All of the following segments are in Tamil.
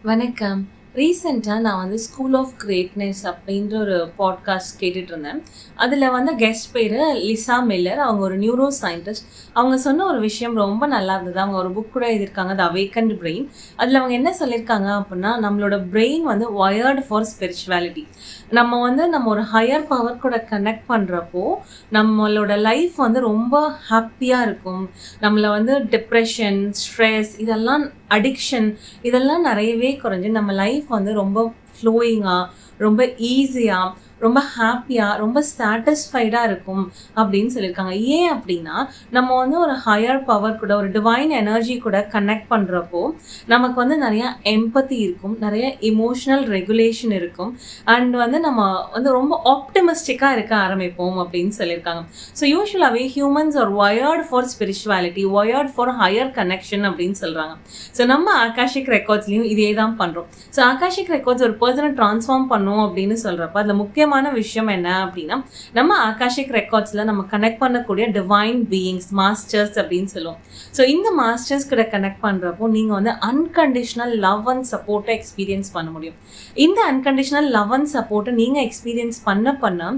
வணக்கம். ரீசென்ட்டா நான் வந்து ஸ்கூல் ஆஃப் கிரேட்னஸ் அப்படின்ற ஒரு பாட்காஸ்ட் கேட்டுட்டு இருந்தேன். அதில வந்து கெஸ்ட் பேரு லிசா மில்லர். அவங்க ஒரு நியூரோ சயின்டிஸ்ட். அவங்க சொன்ன ஒரு விஷயம் ரொம்ப நல்லா இருந்தது. அவங்க ஒரு புக் கூட எழுதியிருக்காங்க, த அவேக்கன்ட் பிரெயின். அதில அவங்க என்ன சொல்லியிருக்காங்க அப்படின்னா, நம்மளோட பிரெயின் வந்து வயர்டு ஃபார் ஸ்பிரிச்சுவாலிட்டி. நம்ம ஒரு ஹையர் பவர் கூட கனெக்ட் பண்ணுறப்போ, நம்மளோட லைஃப் வந்து ரொம்ப ஹாப்பியா இருக்கும். நம்மள வந்து டிப்ரஷன், ஸ்ட்ரெஸ் இதெல்லாம் அடிக்ஷன் இதெல்லாம் நிறையவே குறைஞ்சு நம்ம லைஃப் வந்து ரொம்ப ஃப்ளோயிங்கா, ரொம்ப ஈஸியா, ரொம்ப ஹாப்பியா, ரொம்ப சாட்டிஸ்ஃபைடா இருக்கும் அப்படின்னு சொல்லியிருக்காங்க. ஏன் அப்படின்னா, நம்ம வந்து ஒரு ஹையர் பவர் கூட, ஒரு டிவைன் எனர்ஜி கூட கனெக்ட் பண்றப்போ, நமக்கு வந்து நிறைய எம்பத்தி இருக்கும், நிறைய எமோஷனல் ரெகுலேஷன் இருக்கும். அண்ட் வந்து நம்ம வந்து ரொம்ப ஆப்டிமிஸ்டிக்கா இருக்க ஆரம்பிப்போம் அப்படின்னு சொல்லியிருக்காங்க. ஸோ யூசுவலாகவே humans are wired for spirituality, wired for higher connection அப்படின்னு சொல்றாங்க. ஸோ நம்ம ஆகாஷிக் ரெக்கார்ட்ஸ்லையும் இதே தான் பண்றோம். ஸோ ஆகாஷிக் ரெக்கார்ட்ஸ் ஒரு பர்சனை டிரான்ஸ்ஃபார்ம் பண்ணும் அப்படின்னு சொல்றப்ப அதுல முக்கியமான விஷயம் என்ன அப்படின்னா, நம்ம ஆகாஷிக் ரெக்கார்ட்ஸ்ல நம்ம கனெக்ட் பண்ணக்கூடிய டிவைன் பீயிங்ஸ், மாஸ்டர்ஸ் அப்படின்னு சொல்லுவோம். ஸோ இந்த மாஸ்டர்ஸ் கூட கனெக்ட் பண்றப்போ நீங்க வந்து அன்கண்டிஷனல் லவ் அண்ட் சப்போர்ட்டை எக்ஸ்பீரியன்ஸ் பண்ண முடியும். இந்த அன்கண்டிஷனல் லவ் அண்ட் சப்போர்ட்டை நீங்க எக்ஸ்பீரியன்ஸ் பண்ண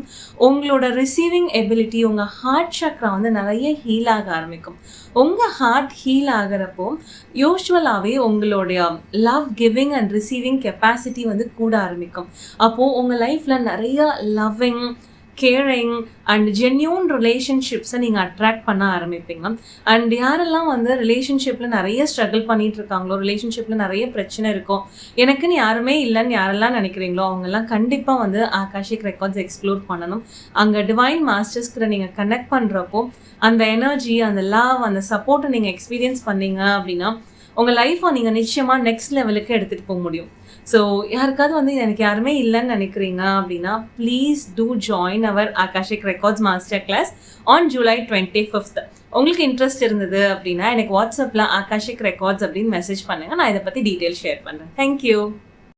உங்களோட ரிசீவிங் எபிலிட்டி, உங்க ஹார்ட் சக்ரா வந்து நிறைய ஹீல் ஆக ஆரம்பிக்கும். உங்க ஹார்ட் ஹீல் ஆகிறப்போ யூஸ்வலாகவே உங்களுடைய love giving and receiving capacity வந்து கூட ஆரம்பிக்கும். அப்போது உங்கள் லைஃப்பில் நிறைய லவ்விங், கேரிங் அண்ட் ஜென்யூன் ரிலேஷன்ஷிப்ஸை நீங்கள் அட்ராக்ட் பண்ண ஆரம்பிப்பீங்க. அண்ட் யாரெல்லாம் வந்து ரிலேஷன்ஷிப்பில் நிறைய ஸ்ட்ரகிள் பண்ணிட்டு இருக்காங்களோ, ரிலேஷன்ஷிப்பில் நிறைய பிரச்சனை இருக்கும், எனக்குன்னு யாருமே இல்லைன்னு யாரெல்லாம் நினைக்கிறீங்களோ அவங்கெல்லாம் கண்டிப்பாக வந்து ஆகாஷிக் ரெக்கார்ட்ஸ் எக்ஸ்ப்ளோர் பண்ணணும். அங்கே டிவைன் மாஸ்டர்ஸ் கூட நீங்கள் கனெக்ட் பண்ணுறப்போ அந்த எனர்ஜி, அந்த லவ், அந்த சப்போர்ட்டை நீங்கள் எக்ஸ்பீரியன்ஸ் பண்ணீங்க அப்படின்னா உங்கள் லைஃப்பை நீங்கள் நிச்சயமாக நெக்ஸ்ட் லெவலுக்கு எடுத்துகிட்டு போக முடியும். ஸோ யாருக்காவது வந்து எனக்கு யாருமே இல்லைன்னு நினைக்கிறீங்க அப்படின்னா please do join our akashic records master class on July 25th. உங்களுக்கு இன்ட்ரெஸ்ட் இருந்தது அப்படின்னா எனக்கு வாட்ஸ்அப்பில் ஆகாஷிக் ரெக்கார்ட்ஸ் அப்படின்னு மெசேஜ் பண்ணுங்கள். நான் இதை பற்றி டீட்டெயில் ஷேர் பண்ணுறேன். தேங்க்யூ.